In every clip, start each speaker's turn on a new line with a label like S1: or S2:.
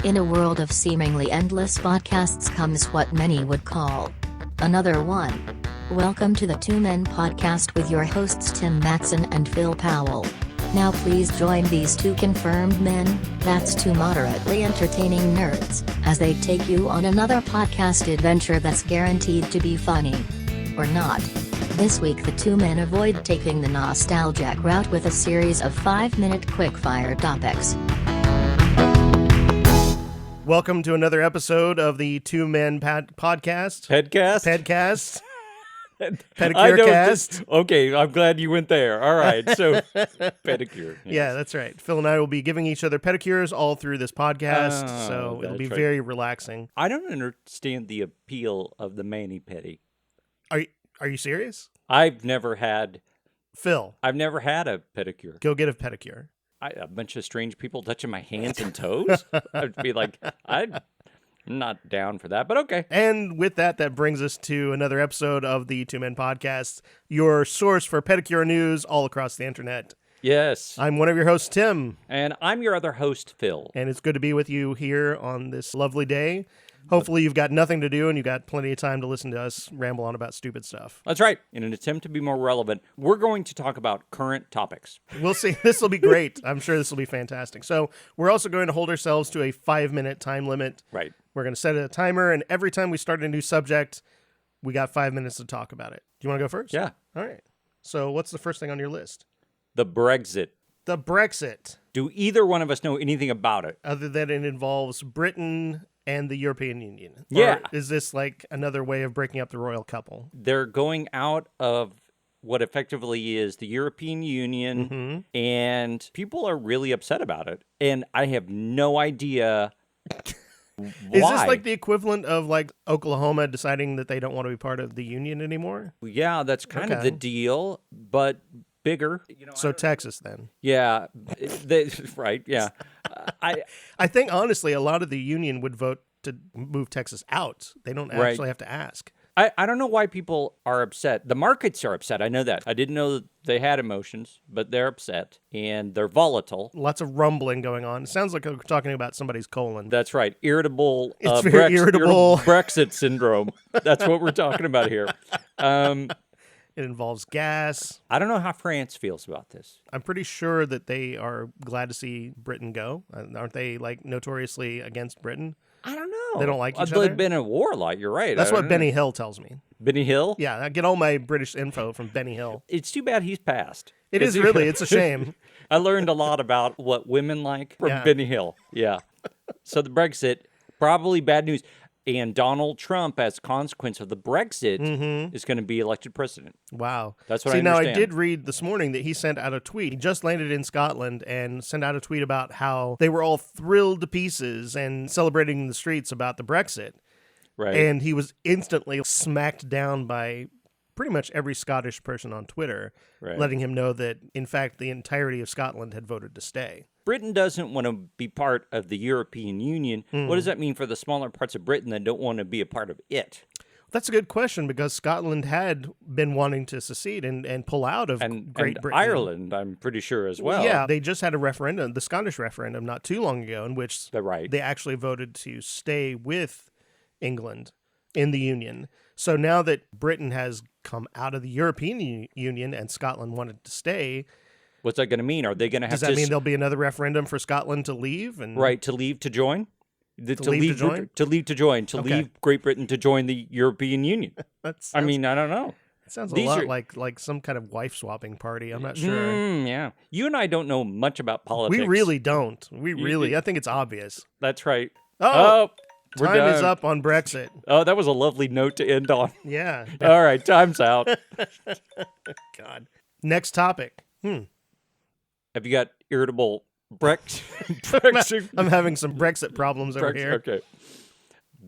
S1: In a world of seemingly endless podcasts comes what many would call another one. Welcome to the Two Men podcast with your hosts Tim Matson and Phil Powell. Now please join these two confirmed men, that's two moderately entertaining nerds, as they take you on another podcast adventure that's guaranteed to be funny. Or not. This week the two men avoid taking the nostalgic route with a series of 5-minute quick-fire topics.
S2: Welcome to another episode of the Two Men podcast.
S3: Pedcast?
S2: Pedicure cast.
S3: Okay, I'm glad you went there. All right, so pedicure. Yes.
S2: Yeah, that's right. Phil and I will be giving each other pedicures all through this podcast, so it'll be very relaxing.
S3: I don't understand the appeal of the mani-pedi.
S2: Are you serious?
S3: I've never had
S2: a
S3: pedicure.
S2: Go get a pedicure.
S3: A bunch of strange people touching my hands and toes? I'd be like, I'm not down for that, but okay.
S2: And with that brings us to another episode of the Two Men podcast, your source for pedicure news all across the internet.
S3: Yes.
S2: I'm one of your hosts, Tim.
S3: And I'm your other host, Phil.
S2: And it's good to be with you here on this lovely day. Hopefully you've got nothing to do and you've got plenty of time to listen to us ramble on about stupid stuff.
S3: That's right. In an attempt to be more relevant, we're going to talk about current topics.
S2: We'll see. This will be great. I'm sure this will be fantastic. So we're also going to hold ourselves to a 5-minute time limit.
S3: Right.
S2: We're going to set a timer, and every time we start a new subject, we got 5 minutes to talk about it. Do you want to go first?
S3: Yeah.
S2: All right. So what's the first thing on your list?
S3: The Brexit.
S2: The Brexit.
S3: Do either one of us know anything about it?
S2: Other than it involves Britain and the European Union.
S3: Yeah.
S2: Or is this like another way of breaking up the royal couple?
S3: They're going out of what effectively is the European Union, and people are really upset about it. And I have no idea why.
S2: Is this like the equivalent of like Oklahoma deciding that they don't want to be part of the Union anymore?
S3: Yeah, that's kind of the deal, but bigger.
S2: So Texas then.
S3: Yeah, right, yeah.
S2: I think, honestly, a lot of the union would vote to move Texas out. They don't actually have to ask.
S3: I don't know why people are upset. The markets are upset. I know that. I didn't know that they had emotions, but they're upset, and they're volatile.
S2: Lots of rumbling going on. It sounds like we're talking about somebody's colon.
S3: That's right. Irritable.
S2: It's very irritable.
S3: Brexit syndrome. That's what we're talking about here.
S2: It involves gas.
S3: I don't know how France feels about this.
S2: I'm pretty sure that they are glad to see Britain go. Aren't they like notoriously against Britain?
S3: I don't know.
S2: They don't like each other?
S3: They've been in war a lot. You're right.
S2: That's what Benny Hill tells me.
S3: Benny Hill?
S2: Yeah, I get all my British info from Benny Hill.
S3: It's too bad he's passed.
S2: It is really. It's a shame.
S3: I learned a lot about what women like from Benny Hill. Yeah. So the Brexit, probably bad news. And Donald Trump, as a consequence of the Brexit, is going to be elected president.
S2: Wow.
S3: That's what I understand.
S2: Now I did read this morning that he sent out a tweet. He just landed in Scotland and sent out a tweet about how they were all thrilled to pieces and celebrating in the streets about the Brexit.
S3: Right.
S2: And he was instantly smacked down by pretty much every Scottish person on Twitter, letting him know that, in fact, the entirety of Scotland had voted to stay.
S3: Britain doesn't want to be part of the European Union. What does that mean for the smaller parts of Britain that don't want to be a part of it?
S2: That's a good question, because Scotland had been wanting to secede and pull out of Great Britain.
S3: Ireland, I'm pretty sure, as well.
S2: Yeah, they just had a referendum, the Scottish referendum, not too long ago, in which they actually voted to stay with England in the Union. So now that Britain has come out of the European Union and Scotland wanted to stay...
S3: What's that going to mean? Are they going to have
S2: to... Does that mean there'll be another referendum for Scotland to leave?
S3: To leave to join?
S2: To leave to join?
S3: To leave Great Britain to join the European Union. I don't know.
S2: It sounds a lot like some kind of wife-swapping party. I'm not sure.
S3: Yeah. You and I don't know much about politics.
S2: We really don't. I think it's obvious.
S3: That's right.
S2: Oh time is up on Brexit.
S3: Oh, that was a lovely note to end on.
S2: Yeah.
S3: All right, time's out.
S2: God. Next topic.
S3: Have you got irritable Brexit?
S2: I'm having some Brexit problems over here.
S3: Okay.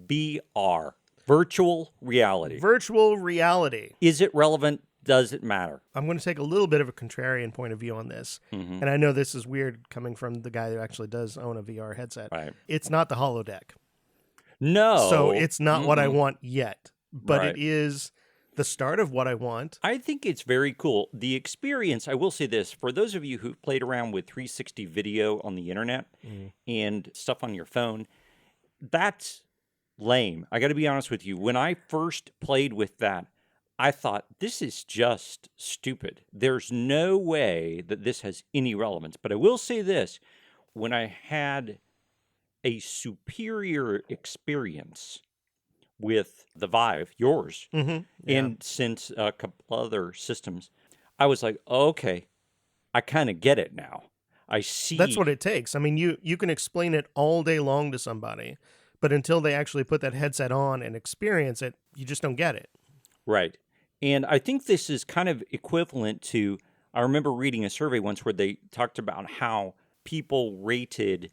S3: VR, virtual reality.
S2: Virtual reality.
S3: Is it relevant? Does it matter?
S2: I'm going to take a little bit of a contrarian point of view on this. And I know this is weird coming from the guy who actually does own a VR headset.
S3: Right.
S2: It's not the holodeck.
S3: No.
S2: So it's not what I want yet. But it is the start of what I want.
S3: I think it's very cool. The experience, I will say this, for those of you who've played around with 360 video on the internet and stuff on your phone, that's lame. I got to be honest with you. When I first played with that, I thought, this is just stupid. There's no way that this has any relevance. But I will say this. When I had a superior experience with the Vive, yours, and since a couple other systems, I was like, okay, I kind of get it now. I see.
S2: That's what it takes. I mean, you can explain it all day long to somebody, but until they actually put that headset on and experience it, you just don't get it.
S3: Right. And I think this is kind of equivalent to, I remember reading a survey once where they talked about how people rated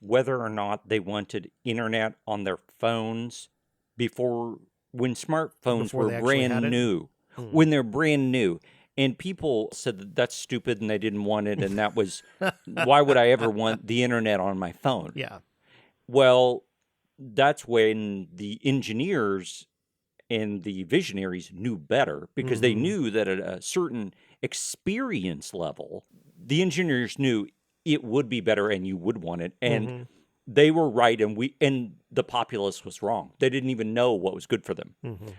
S3: whether or not they wanted internet on their phones when smartphones were brand new, when they're brand new. And people said that that's stupid and they didn't want it. And that was, why would I ever want the internet on my phone?
S2: Yeah.
S3: Well, that's when the engineers and the visionaries knew better, because they knew that at a certain experience level, the engineers knew it would be better and you would want it. And they were right, and the populace was wrong. They didn't even know what was good for them.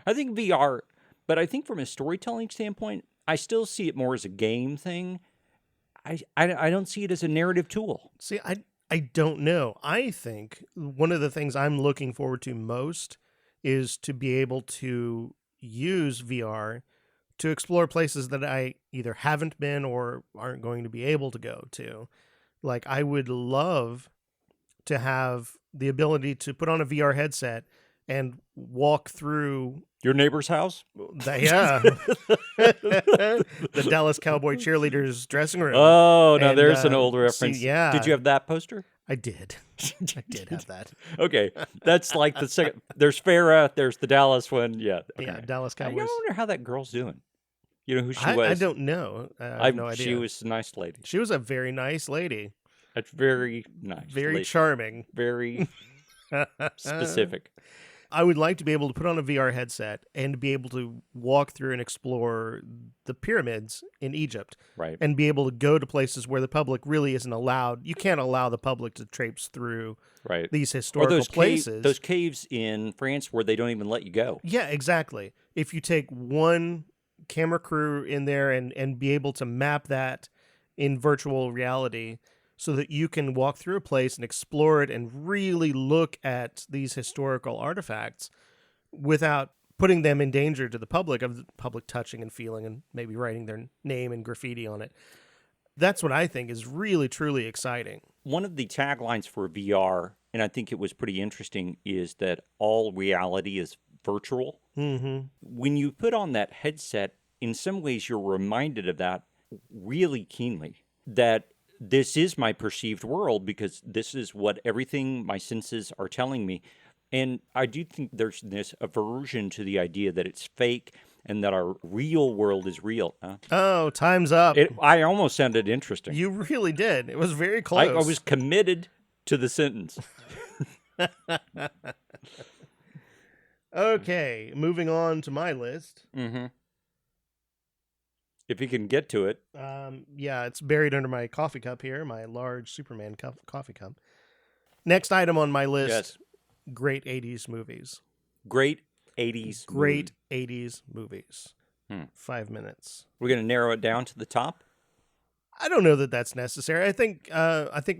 S3: I think VR, but I think from a storytelling standpoint, I still see it more as a game thing. I don't see it as a narrative tool.
S2: See, I don't know. I think one of the things I'm looking forward to most is to be able to use VR to explore places that I either haven't been or aren't going to be able to go to. Like, I would love to have the ability to put on a VR headset and walk through
S3: your neighbor's house.
S2: The Dallas Cowboy cheerleaders dressing room.
S3: Oh, now there's an old reference.
S2: Yeah.
S3: Did you have that poster?
S2: I did. I did have that.
S3: Okay, that's like the second. There's Farrah. There's the Dallas one. Yeah. Okay.
S2: Yeah, Dallas Cowboys.
S3: I wonder how that girl's doing. You know who she was?
S2: I don't know. I have no idea.
S3: She was a nice lady.
S2: She was a very nice lady.
S3: That's very nice.
S2: Very
S3: lady.
S2: Charming.
S3: Very specific.
S2: I would like to be able to put on a VR headset and be able to walk through and explore the pyramids in Egypt.
S3: Right.
S2: And be able to go to places where the public really isn't allowed. You can't allow the public to traipse through these historical places.
S3: Those caves in France where they don't even let you go.
S2: Yeah, exactly. If you take one camera crew in there and be able to map that in virtual reality so that you can walk through a place and explore it and really look at these historical artifacts without putting them in danger to the public, of the public touching and feeling and maybe writing their name and graffiti on it. That's what I think is really, truly exciting.
S3: One of the taglines for VR, and I think it was pretty interesting, is that all reality is virtual. When you put on that headset, in some ways you're reminded of that really keenly, that this is my perceived world because this is what everything my senses are telling me. And I do think there's this aversion to the idea that it's fake and that our real world is real.
S2: Oh, time's up.
S3: I almost sounded interesting.
S2: You really did. It was very close.
S3: I was committed to the sentence.
S2: Okay, moving on to my list.
S3: If you can get to it.
S2: Yeah, it's buried under my coffee cup here, my large Superman coffee cup. Next item on my list, great 80s movies.
S3: Great 80s
S2: Great 80s movies. 5 minutes.
S3: We're going to narrow it down to the top?
S2: I don't know that that's necessary. I think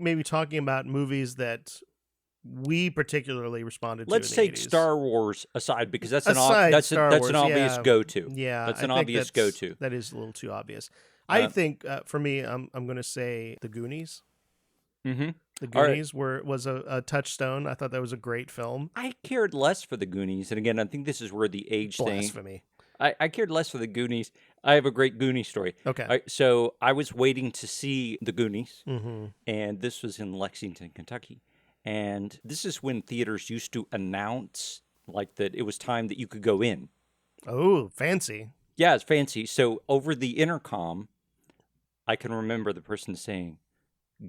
S2: maybe talking about movies that we particularly responded to.
S3: Let's take
S2: 80s.
S3: Star Wars aside, because that's an obvious go-to.
S2: Yeah,
S3: that's an obvious go-to.
S2: That is a little too obvious. I think for me, I'm going to say The Goonies. The Goonies was a touchstone. I thought that was a great film.
S3: I cared less for The Goonies, and again, I think this is where the age
S2: Blasphemy.
S3: thing. I cared less for The Goonies. I have a great Goonies story.
S2: Okay.
S3: So I was waiting to see The Goonies, and this was in Lexington, Kentucky. And this is when theaters used to announce like that it was time that you could go in.
S2: Oh, fancy.
S3: Yeah, it's fancy. So over the intercom, I can remember the person saying,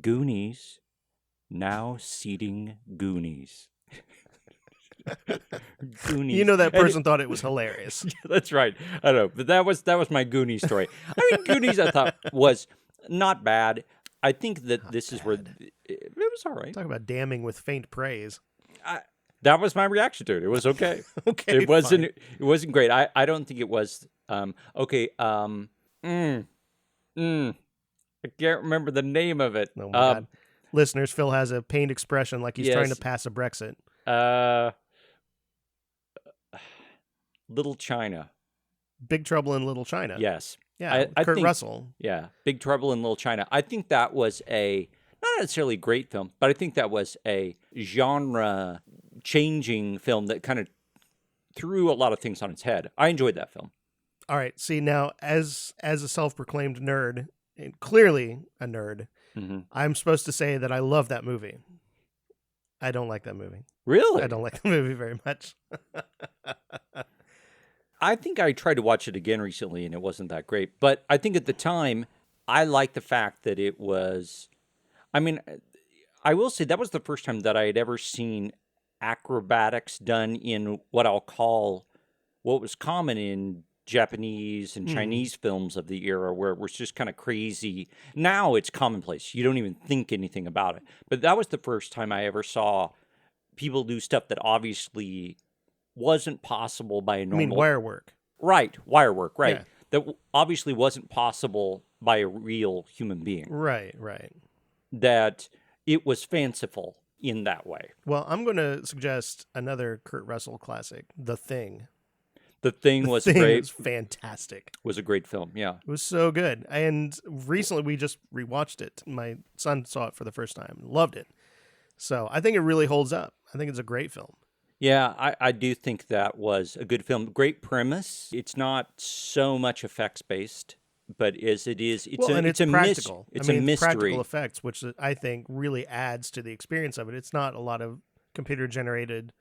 S3: "Goonies, now seating Goonies." Goonies.
S2: You know that person thought it was hilarious.
S3: That's right. I don't know, but that was my Goonies story. I mean, Goonies I thought was not bad. I think that this is where it was all right.
S2: Talk about damning with faint praise.
S3: That was my reaction to it. It was okay.
S2: Okay,
S3: It wasn't great. I don't think it was. Okay. I can't remember the name of it.
S2: Oh my God. Listeners, Phil has a pained expression like he's trying to pass a Brexit.
S3: Little China.
S2: Big Trouble in Little China.
S3: Yes.
S2: Yeah, Kurt Russell.
S3: Yeah, Big Trouble in Little China. I think that was not necessarily a great film, but I think that was a genre-changing film that kind of threw a lot of things on its head. I enjoyed that film.
S2: All right. See, now, as a self-proclaimed nerd, and clearly a nerd, I'm supposed to say that I love that movie. I don't like that movie.
S3: Really?
S2: I don't like the movie very much.
S3: I think I tried to watch it again recently, and it wasn't that great. But I think at the time, I liked the fact that it was... I mean, I will say that was the first time that I had ever seen acrobatics done in what I'll call what was common in Japanese and Chinese films of the era, where it was just kind of crazy. Now it's commonplace. You don't even think anything about it. But that was the first time I ever saw people do stuff that obviously wasn't possible by a normal...
S2: I mean wire work.
S3: Right, wire work, right.
S2: Yeah.
S3: That obviously wasn't possible by a real human being.
S2: Right, right.
S3: That it was fanciful in that way.
S2: Well, I'm going to suggest another Kurt Russell classic, The Thing.
S3: The Thing was
S2: great.
S3: great.
S2: It was fantastic.
S3: It was a great film, yeah.
S2: It was so good. And recently we just rewatched it. My son saw it for the first time. Loved it. So I think it really holds up. I think it's a great film.
S3: Yeah, I do think that was a good film. Great premise. It's not so much effects-based, but it's
S2: practical.
S3: It's a mystery.
S2: Practical effects, which I think really adds to the experience of it. It's not a lot of computer-generated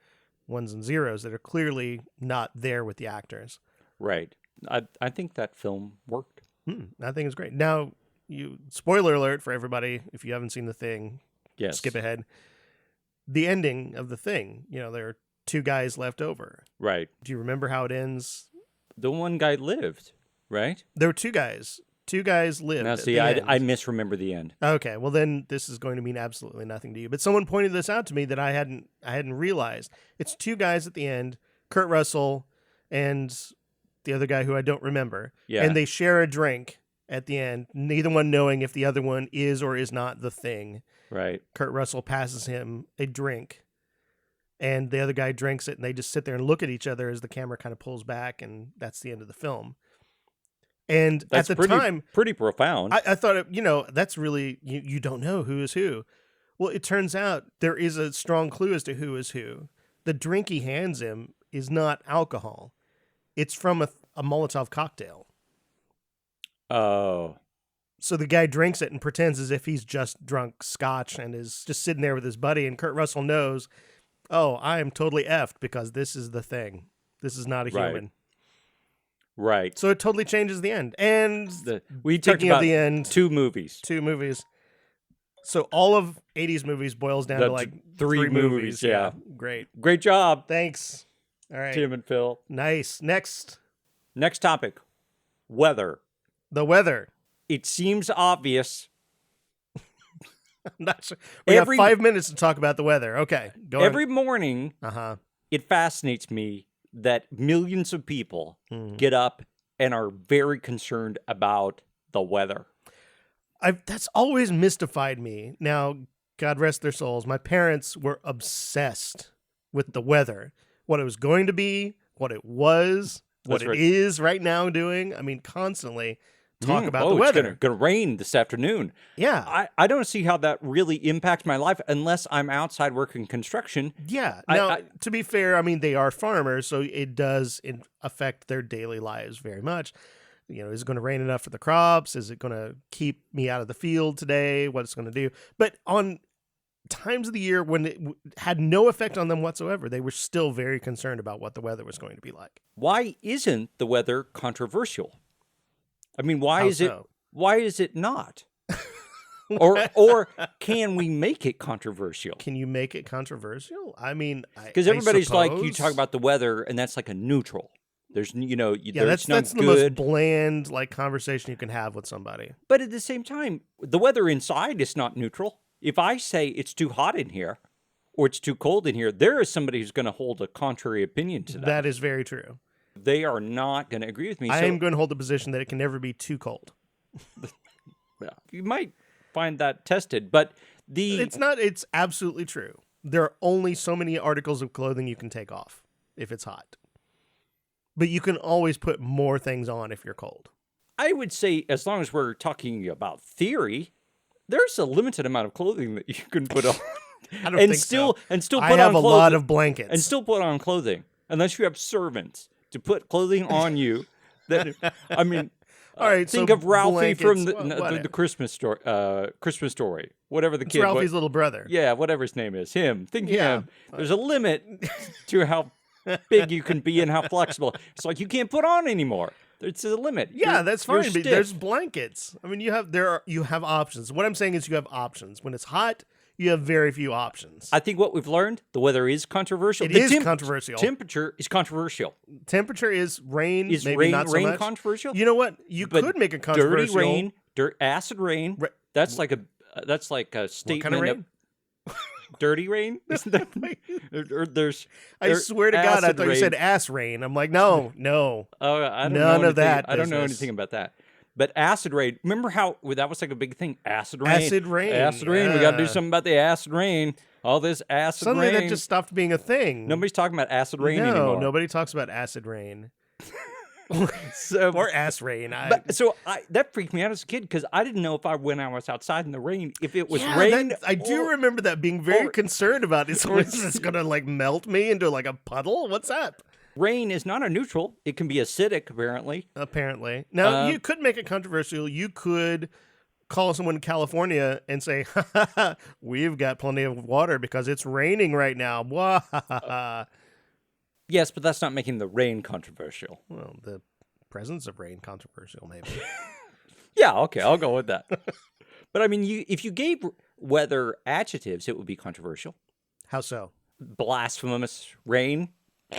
S2: ones and zeros that are clearly not there with the actors.
S3: Right. I think that film worked.
S2: I think it's great. Now, spoiler alert for everybody, if you haven't seen The Thing, skip ahead. The ending of The Thing, there are two guys left over.
S3: Right.
S2: Do you remember how it ends?
S3: The one guy lived, right?
S2: There were two guys. Two guys lived.
S3: Now, see, I misremember the end.
S2: Okay, well then this is going to mean absolutely nothing to you. But someone pointed this out to me that I hadn't realized. It's two guys at the end, Kurt Russell and the other guy who I don't remember.
S3: Yeah.
S2: And they share a drink at the end, neither one knowing if the other one is or is not the Thing.
S3: Right.
S2: Kurt Russell passes him a drink, and the other guy drinks it, and they just sit there and look at each other as the camera kind of pulls back, and that's the end of the film. And
S3: that's
S2: at the time...
S3: pretty profound.
S2: I thought, that's really... You don't know who is who. Well, it turns out there is a strong clue as to who is who. The drink he hands him is not alcohol. It's from a Molotov cocktail.
S3: Oh.
S2: So the guy drinks it and pretends as if he's just drunk scotch and is just sitting there with his buddy. And Kurt Russell knows, I am totally effed because this is the Thing. This is not a human.
S3: Right.
S2: So it totally changes the end. And
S3: we talked about
S2: the end,
S3: two movies.
S2: So all of 80s movies boils down to like three movies.
S3: Yeah.
S2: Great
S3: job.
S2: Thanks. All right.
S3: Tim and Phil.
S2: Nice. Next
S3: topic. Weather.
S2: The weather.
S3: It seems obvious.
S2: I'm not sure. We have 5 minutes to talk about the weather. Okay, go on.
S3: Every morning, it fascinates me that millions of people get up and are very concerned about the weather.
S2: That's always mystified me. Now, God rest their souls, my parents were obsessed with the weather. What it was going to be, what it was, what it is right now doing. I mean, constantly talk about the weather.
S3: It's going to rain this afternoon.
S2: Yeah.
S3: I don't see how that really impacts my life unless I'm outside working construction.
S2: Yeah. Now, to be fair, I mean, they are farmers, so it does affect their daily lives very much. Is it going to rain enough for the crops? Is it going to keep me out of the field today? What it's going to do? But on times of the year when it had no effect on them whatsoever, they were still very concerned about what the weather was going to be like.
S3: Why isn't the weather controversial? I mean, why is it not? or can we make it controversial?
S2: Can you make it controversial? I mean,
S3: because everybody's like, you talk about the weather, and that's like a neutral. There's,
S2: that's the most bland conversation you can have with somebody.
S3: But at the same time, the weather inside is not neutral. If I say it's too hot in here, or it's too cold in here, there is somebody who's going to hold a contrary opinion to that.
S2: That is very true.
S3: They are not going to agree with me.
S2: I am going to hold the position that it can never be too cold.
S3: You might find that tested, but
S2: it's not. It's absolutely true. There are only so many articles of clothing you can take off if it's hot. But you can always put more things on if you're cold.
S3: I would say, as long as we're talking about theory, there's a limited amount of clothing that you can put on.
S2: I don't think so.
S3: And still put
S2: I have
S3: on
S2: a lot of blankets.
S3: And still put on clothing. Unless you have servants to put clothing on you. I mean,
S2: all right,
S3: think of Ralphie from the Christmas Story. Whatever the kid.
S2: Ralphie's little brother.
S3: Yeah, whatever his name is. Him. Think him. There's a limit to how big you can be and how flexible. It's like you can't put on anymore. It's a limit.
S2: Yeah, that's fine. But there's blankets. I mean, you have options. What I'm saying is you have options. When it's hot, you have very few options.
S3: I think what we've learned, the weather is controversial.
S2: It is controversial.
S3: Temperature is controversial.
S2: Temperature is rain.
S3: Is
S2: maybe
S3: rain,
S2: not so
S3: rain
S2: much.
S3: Controversial?
S2: You know what? You could make a controversial.
S3: Dirty rain, acid rain. That's like a statement.
S2: What kind of rain?
S3: Dirty rain? Isn't that
S2: I swear to God, I thought you said ass rain. I'm like, no.
S3: Oh, I don't
S2: None
S3: know
S2: of that.
S3: I don't know anything about that. But acid rain, remember how that was like a big thing? Acid rain.
S2: Acid rain.
S3: Acid rain.
S2: Yeah.
S3: We got to do something about the acid rain. All this acid
S2: Suddenly
S3: rain.
S2: that just stopped being a thing.
S3: Nobody's talking about acid rain anymore.
S2: No, nobody talks about acid rain. Or ass rain.
S3: That freaked me out as a kid because I didn't know when I was outside in the rain, if it was rain.
S2: I do remember that being very concerned about it. So is this going to like melt me into like a puddle? What's up?
S3: Rain is not a neutral. It can be acidic, apparently.
S2: Now, you could make it controversial. You could call someone in California and say, we've got plenty of water because it's raining right now.
S3: Yes, but that's not making the rain controversial.
S2: Well, the presence of rain controversial, maybe.
S3: Yeah, okay, I'll go with that. But I mean, if you gave weather adjectives, it would be controversial.
S2: How so?
S3: Blasphemous rain.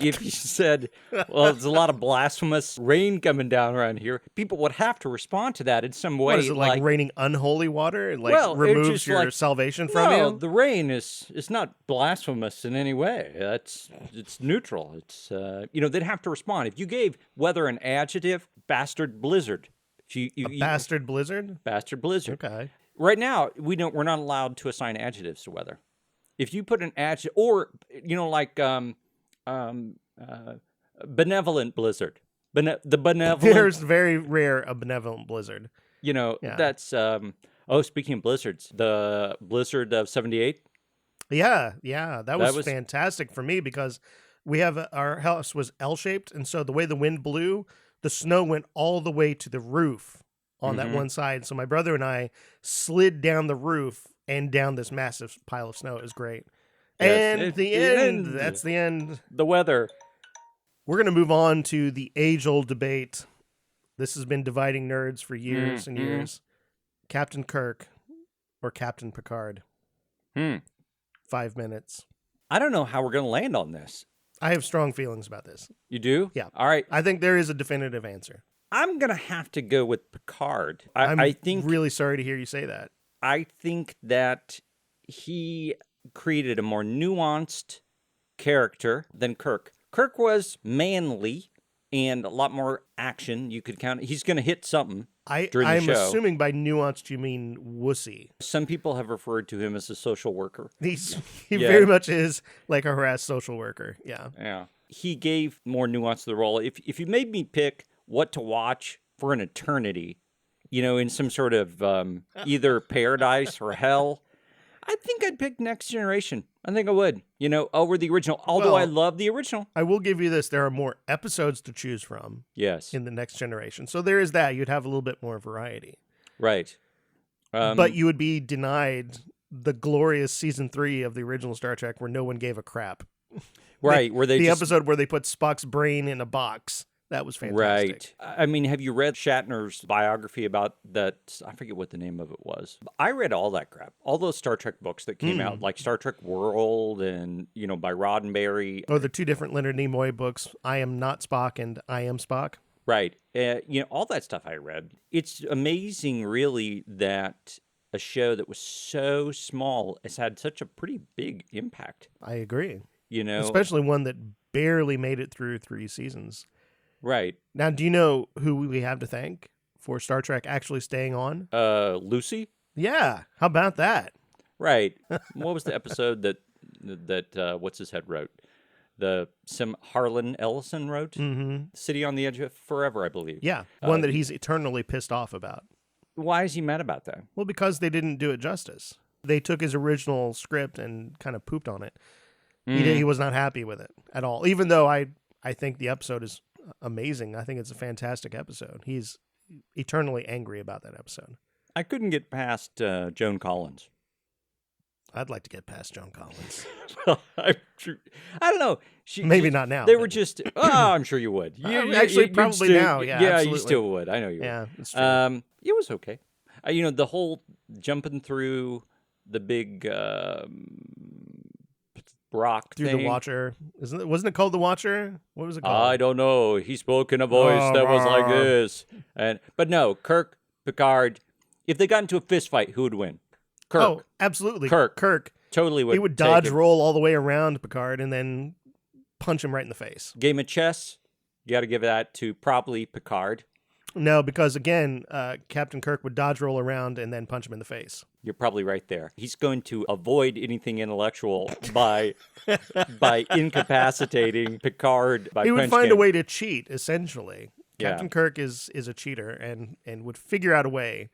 S3: If you said, well, there's a lot of blasphemous rain coming down around here, people would have to respond to that in some way.
S2: What is it, like raining unholy water? It removes your salvation from you?
S3: No, the rain is not blasphemous in any way. It's neutral. It's they'd have to respond. If you gave weather an adjective, bastard blizzard.
S2: Bastard blizzard?
S3: Bastard blizzard.
S2: Okay.
S3: Right now, we're not allowed to assign adjectives to weather. If you put an adjective, or benevolent blizzard. The benevolent.
S2: There's very rare a benevolent blizzard.
S3: That's speaking of blizzards, the blizzard of 78.
S2: Yeah, that was fantastic for me because our house was L-shaped, and so the way the wind blew, the snow went all the way to the roof on that one side. So my brother and I slid down the roof and down this massive pile of snow. It was great.
S3: Yes,
S2: and the end. That's the end.
S3: The weather.
S2: We're going to move on to the age-old debate. This has been dividing nerds for years and years. Captain Kirk or Captain Picard? 5 minutes.
S3: I don't know how we're going to land on this.
S2: I have strong feelings about this.
S3: You do?
S2: Yeah.
S3: All right.
S2: I think there is a definitive answer.
S3: I'm going to have to go with Picard.
S2: I think really sorry to hear you say that.
S3: I think that he created a more nuanced character than Kirk. Kirk was manly and a lot more action. You could count. He's going to hit something during the show.
S2: I'm assuming by nuanced you mean wussy.
S3: Some people have referred to him as a social worker.
S2: He very much is like a harassed social worker. Yeah.
S3: Yeah. He gave more nuance to the role. If you made me pick what to watch for an eternity, in some sort of either paradise or hell, I think I'd pick Next Generation. I think I would, over the original. Although I love the original.
S2: I will give you this. There are more episodes to choose from.
S3: Yes.
S2: In the Next Generation. So there is that. You'd have a little bit more variety.
S3: Right.
S2: But you would be denied the glorious season 3 of the original Star Trek where no one gave a crap.
S3: Right.
S2: Episode where they put Spock's brain in a box. That was fantastic.
S3: Right. I mean, have you read Shatner's biography about that? I forget what the name of it was. I read all that crap. All those Star Trek books that came out, like Star Trek World and, by Roddenberry.
S2: Oh, the 2 different Leonard Nimoy books, I Am Not Spock and I Am Spock.
S3: Right. All that stuff I read. It's amazing, really, that a show that was so small has had such a pretty big impact.
S2: I agree.
S3: You know,
S2: especially one that barely made it through 3 seasons.
S3: Right.
S2: Now, do you know who we have to thank for Star Trek actually staying on?
S3: Lucy?
S2: Yeah. How about that?
S3: Right. What was the episode that what's his head wrote? Harlan Ellison wrote?
S2: Mm-hmm.
S3: City on the Edge of Forever, I believe.
S2: Yeah. One that he's eternally pissed off about.
S3: Why is he mad about that?
S2: Well, because they didn't do it justice. They took his original script and kind of pooped on it. He was not happy with it at all, even though I think the episode is amazing. I think it's a fantastic episode. He's eternally angry about that episode.
S3: I couldn't get past Joan Collins.
S2: I'd like to get past Joan Collins.
S3: I don't know.
S2: Maybe not now.
S3: They were just, I'm sure you would.
S2: Probably now. Yeah, absolutely.
S3: You still would. I know you would.
S2: Yeah, it's true.
S3: It was okay. The whole jumping through the big rock
S2: through
S3: thing.
S2: the Watcher. Wasn't it called the Watcher? What was it called?
S3: I don't know. He spoke in a voice that was like this. But no, Kirk, Picard, if they got into a fist fight, who would win? Kirk.
S2: Oh, absolutely.
S3: Kirk. Totally would.
S2: He would dodge roll all the way around Picard and then punch him right in the face.
S3: Game of chess, you got to give that to probably Picard.
S2: No, because again, Captain Kirk would dodge roll around and then punch him in the face.
S3: You're probably right there. He's going to avoid anything intellectual by incapacitating Picard.
S2: He would find a way to cheat, essentially. Yeah. Captain Kirk is a cheater and would figure out a way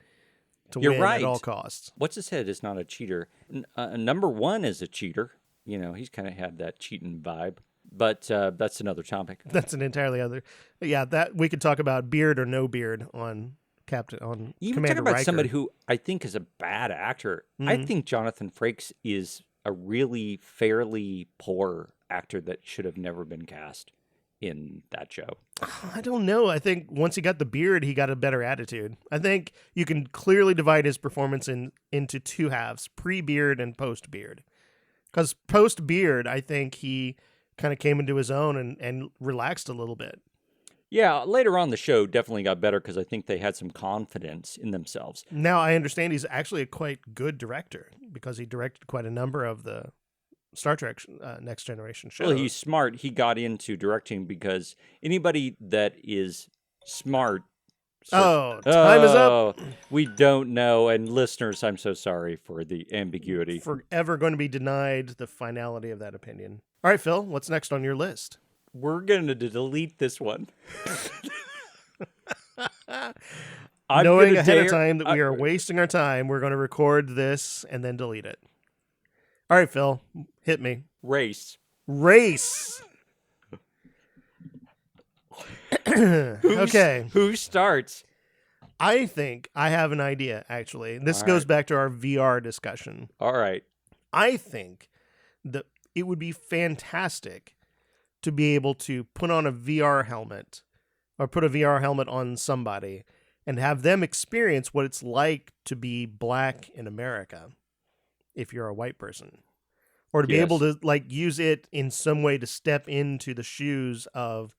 S2: to win at all costs.
S3: What's his head is not a cheater. Number 1 is a cheater. He's kind of had that cheating vibe. But that's another topic.
S2: That's an entirely other. Yeah, that we could talk about beard or no beard on
S3: you
S2: Commander
S3: talk about
S2: Riker.
S3: Somebody who I think is a bad actor. Mm-hmm. I think Jonathan Frakes is a really fairly poor actor that should have never been cast in that show.
S2: I don't know. I think once he got the beard, he got a better attitude. I think you can clearly divide his performance into 2 halves, pre-beard and post-beard. Because post-beard, I think he kind of came into his own and relaxed a little bit.
S3: Yeah, later on the show definitely got better because I think they had some confidence in themselves.
S2: Now I understand he's actually a quite good director because he directed quite a number of the Star Trek Next Generation shows.
S3: Well, he's smart. He got into directing because anybody that is smart...
S2: time is up.
S3: We don't know. And listeners, I'm so sorry for the ambiguity.
S2: Forever going to be denied the finality of that opinion. All right, Phil, what's next on your list?
S3: We're going to delete this one.
S2: Knowing ahead of time that we are wasting our time, we're going to record this and then delete it. All right, Phil, hit me.
S3: Race.
S2: Okay.
S3: Who starts?
S2: I think I have an idea, actually. This goes back to our VR discussion.
S3: All right.
S2: I think that it would be fantastic to be able to put on a VR helmet or put a VR helmet on somebody and have them experience what it's like to be black in America if you're a white person. Or to be able to use it in some way to step into the shoes of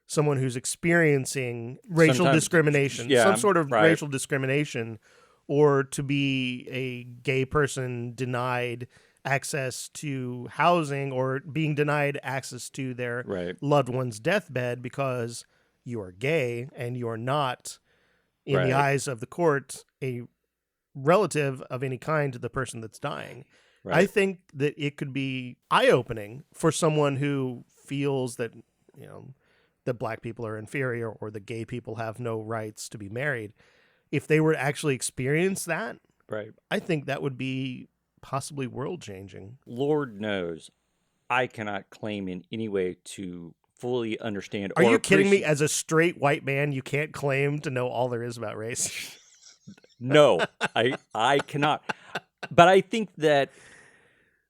S2: someone who's experiencing racial discrimination, some sort of racial discrimination, or to be a gay person denied access to housing or being denied access to their loved one's deathbed because you are gay and you are not, in the eyes of the court, a relative of any kind to the person that's dying. Right. I think that it could be eye-opening for someone who feels that, that black people are inferior or that gay people have no rights to be married. If they were to actually experience that, I think that would be possibly world-changing.
S3: Lord knows, I cannot claim in any way to fully understand.
S2: Are you kidding me? As a straight white man, you can't claim to know all there is about race?
S3: No, I cannot. But I think that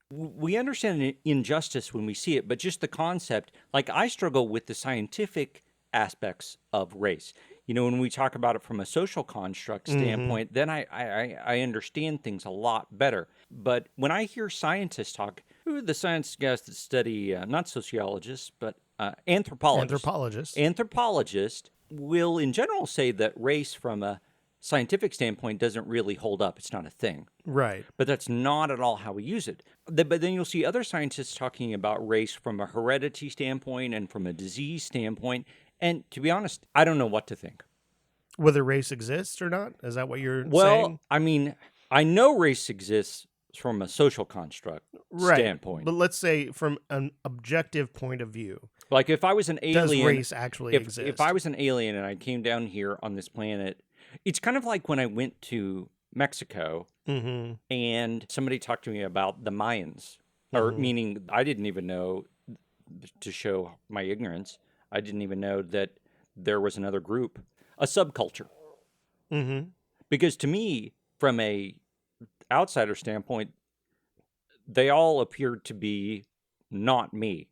S3: we understand injustice when we see it, but just the concept, I struggle with the scientific aspects of race. When we talk about it from a social construct standpoint, then I understand things a lot better. But when I hear scientists talk, who are the science guys that study, not sociologists, but anthropologists. Anthropologists will in general say that race from a scientific standpoint doesn't really hold up. It's not a thing.
S2: Right.
S3: But that's not at all how we use it. But then you'll see other scientists talking about race from a heredity standpoint and from a disease standpoint. And to be honest, I don't know what to think.
S2: Whether race exists or not? Is that what you're saying?
S3: Well, I mean, I know race exists from a social construct standpoint.
S2: But let's say from an objective point of view.
S3: Like if I was an alien...
S2: Does race actually exist?
S3: If I was an alien and I came down here on this planet, it's kind of like when I went to Mexico and somebody talked to me about the Mayans, or meaning I didn't even know, to show my ignorance, I didn't even know that there was another group, a subculture. Because to me, from a outsider standpoint, they all appeared to be not me.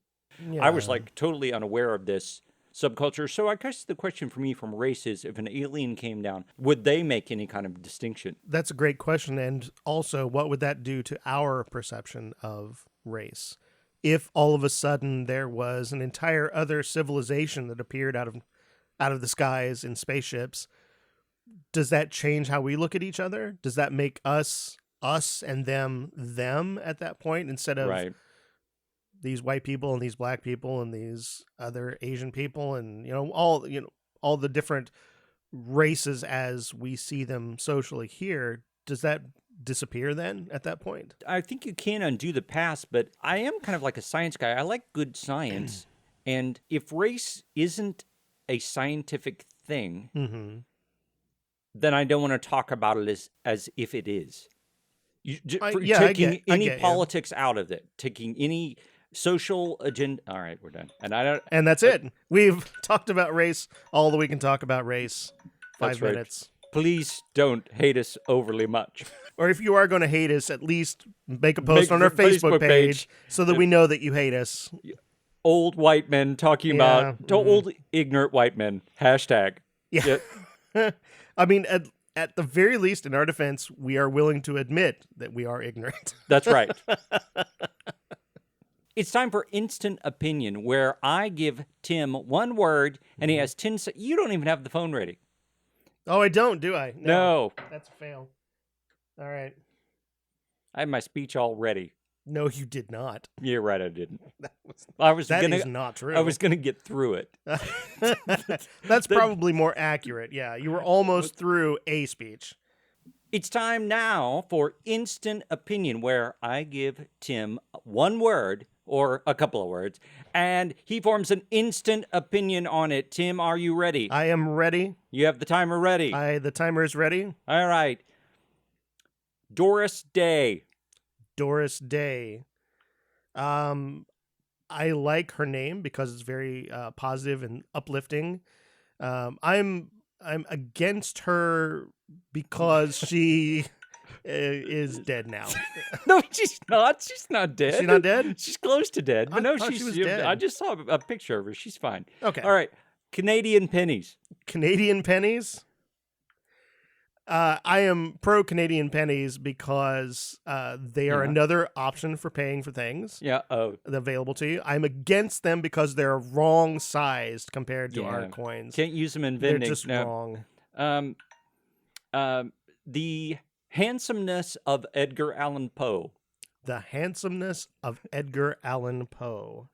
S3: I was like totally unaware of this subculture. So I guess the question for me from race is, if an alien came down, would they make any kind of distinction?
S2: That's a great question. And also, what would that do to our perception of race? If all of a sudden there was an entire other civilization that appeared out of the skies in spaceships, does that change how we look at each other? Does that make us and them at that point, instead of these white people and these black people and these other Asian people and all the different races as we see them socially here? Does that disappear then at that point?
S3: I think you can undo the past, but I am kind of like a science guy. I like good science. And if race isn't a scientific thing, then I don't want to talk about it as if it is. Taking any politics out of it, taking any social agenda. All right, we're done. And
S2: that's it. We've talked about race all that we can talk about race. 5 minutes.
S3: Please don't hate us overly much.
S2: Or if you are going to hate us, at least make a post on our Facebook page so that we know that you hate us.
S3: Old white men talking about old ignorant white men. Hashtag.
S2: Yeah. I mean, at the very least, in our defense, we are willing to admit that we are ignorant.
S3: That's right. It's time for Instant Opinion, where I give Tim one word, and he has 10 seconds. You don't even have the phone ready.
S2: Oh, I don't, do I?
S3: No.
S2: That's a fail. All right.
S3: I had my speech all ready.
S2: No, you did not.
S3: You're right, I didn't.
S2: That is not true.
S3: I was going to get through it.
S2: That's probably more accurate. Yeah, you were almost through a speech.
S3: It's time now for Instant Opinion, where I give Tim one word or a couple of words, and he forms an instant opinion on it. Tim, are you ready?
S2: I am ready.
S3: You have the timer ready?
S2: The timer is ready.
S3: All right. Doris Day.
S2: Doris Day. I like her name because it's very positive and uplifting. I'm against her because she is dead now.
S3: No, she's not. She's not dead.
S2: She's not dead?
S3: She's close to dead. But no,
S2: she was dead.
S3: I just saw a picture of her. She's fine.
S2: Okay.
S3: All right. Canadian pennies.
S2: Canadian pennies? I am pro Canadian pennies because they are another option for paying for things.
S3: Yeah.
S2: Available to you. I'm against them because they're wrong sized compared to our coins.
S3: Can't use them in vending.
S2: They're just wrong.
S3: The handsomeness of Edgar Allan Poe.
S2: The handsomeness of Edgar Allan Poe.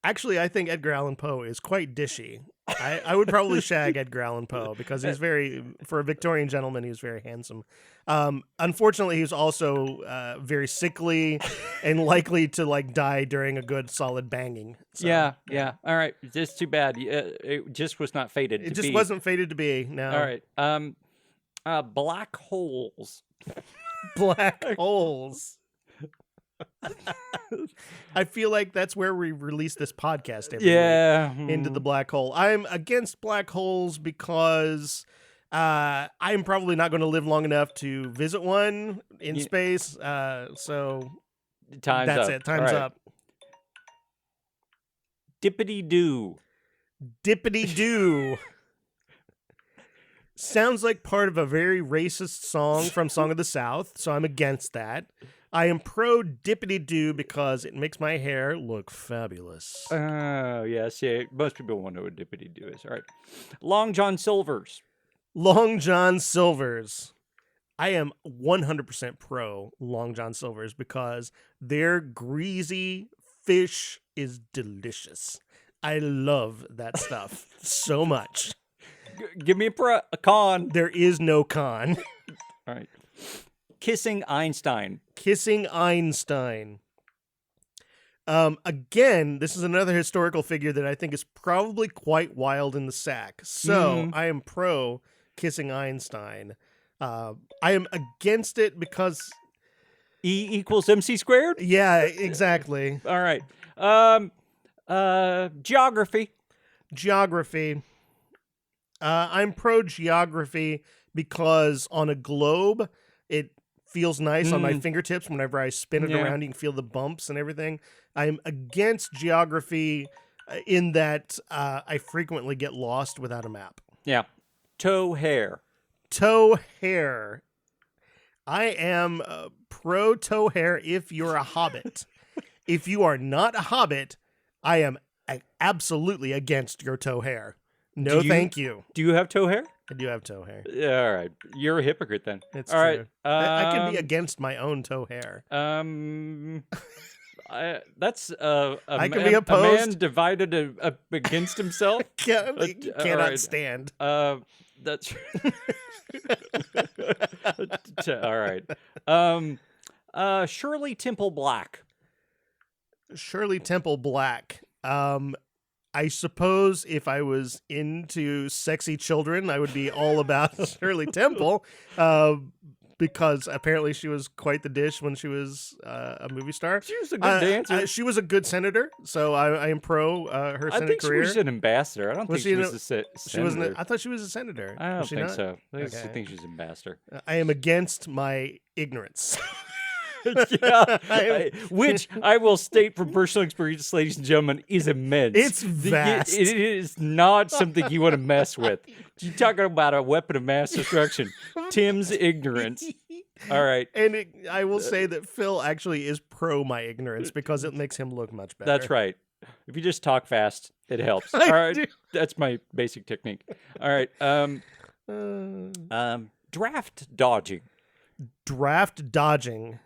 S2: Actually, I think Edgar Allan Poe is quite dishy. I would probably shag Edgar Allan Poe because he's for a Victorian gentleman, he's very handsome. Unfortunately, he's also very sickly and likely to die during a good solid banging. So,
S3: yeah. All right. Just too bad. It just was not fated to be.
S2: It just wasn't fated to be, no.
S3: All right. Black holes.
S2: Black holes. I feel like that's where we release this podcast every week, into the black hole. I'm against black holes because I'm probably not going to live long enough to visit one in space. So that's it. Time's up.
S3: Dippity-doo.
S2: Dippity-doo. Sounds like part of a very racist song from Song of the South, so I'm against that. I am pro dippity-doo because it makes my hair look fabulous.
S3: Oh, yes. Yeah, most people won't know what dippity-doo is. All right. Long John Silver's.
S2: Long John Silver's. I am 100% pro Long John Silver's because their greasy fish is delicious. I love that stuff so much.
S3: Give me a con.
S2: There is no con.
S3: All right. Kissing Einstein.
S2: Kissing Einstein. Again, this is another historical figure that I think is probably quite wild in the sack. So I am pro kissing Einstein. I am against it because
S3: E equals MC squared?
S2: Yeah, exactly.
S3: All right. Geography.
S2: Geography. I'm pro geography because on a globe, it feels nice on my fingertips whenever I spin it around. You can feel the bumps and everything. I'm against geography in that I frequently get lost without a map.
S3: Yeah. Toe hair.
S2: Toe hair. I am pro toe hair if you're a hobbit. If you are not a hobbit, I am absolutely against your toe hair. No, thank you.
S3: Do you have toe hair?
S2: I do have toe hair.
S3: Yeah, all right. You're a hypocrite then.
S2: It's
S3: all
S2: true.
S3: Right.
S2: I can be against my own toe hair.
S3: That's
S2: I can be opposed.
S3: A man divided against himself.
S2: Cannot stand.
S3: That's all right. Shirley Temple Black.
S2: Shirley Temple Black. I suppose if I was into sexy children, I would be all about Shirley Temple, because apparently she was quite the dish when she was a movie star.
S3: She was a good dancer.
S2: She was a good senator, so I am pro her Senate career.
S3: I think she was an ambassador. I don't think she was a senator.
S2: I thought she was a senator.
S3: I don't think so. I think she's an ambassador.
S2: I am against my ignorance.
S3: Which I will state from personal experience, ladies and gentlemen, is immense.
S2: It's vast.
S3: It is not something you want to mess with. You're talking about a weapon of mass destruction. Tim's ignorance. All right.
S2: And I will say that Phil actually is pro my ignorance because it makes him look much better.
S3: That's right. If you just talk fast, it helps. All right. That's my basic technique. All right. Draft dodging.
S2: Draft dodging.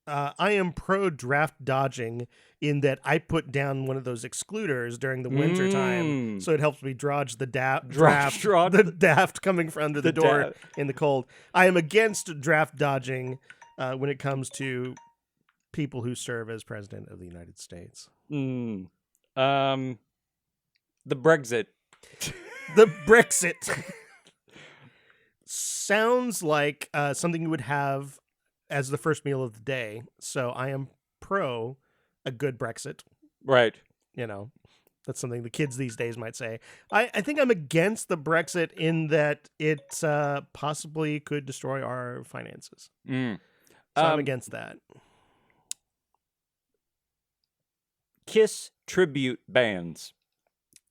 S2: I am pro draft dodging in that I put down one of those excluders during the winter time, so it helps me dodge the draft, the daft coming from under the door in the cold. I am against draft dodging when it comes to people who serve as president of the United States.
S3: The Brexit.
S2: The Brexit sounds like something you would have as the first meal of the day. So I am pro a good Brexit.
S3: Right.
S2: You know, that's something the kids these days might say. I think I'm against the Brexit in that it possibly could destroy our finances. So I'm against that.
S3: Kiss tribute bands.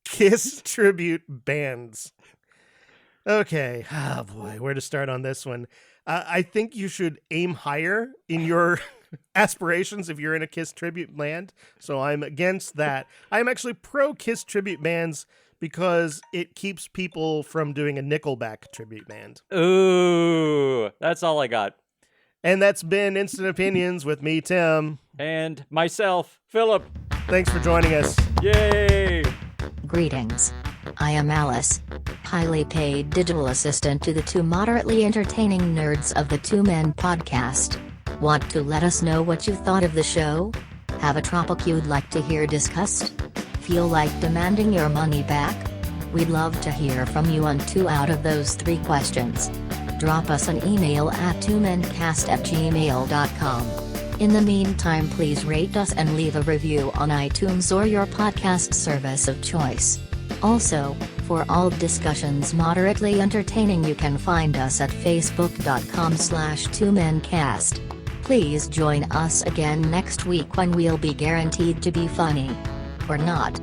S2: Kiss tribute bands. Okay. Oh boy, where to start on this one? I think you should aim higher in your aspirations if you're in a Kiss tribute band. So I'm against that. I'm actually pro Kiss tribute bands because it keeps people from doing a Nickelback tribute band.
S3: Ooh, that's all I got.
S2: And that's been Instant Opinions with me, Tim.
S3: And myself, Philip.
S2: Thanks for joining us.
S3: Yay!
S1: Greetings. I am Alice, highly paid digital assistant to the two moderately entertaining nerds of the Two Men podcast. Want to let us know what you thought of the show? Have a topic you'd like to hear discussed? Feel like demanding your money back? We'd love to hear from you on 2 out of those 3 questions. Drop us an email at twomencast@gmail.com. In the meantime, please rate us and leave a review on iTunes or your podcast service of choice. Also, for all discussions moderately entertaining, you can find us at facebook.com/2mencast. Please join us again next week when we'll be guaranteed to be funny. Or not.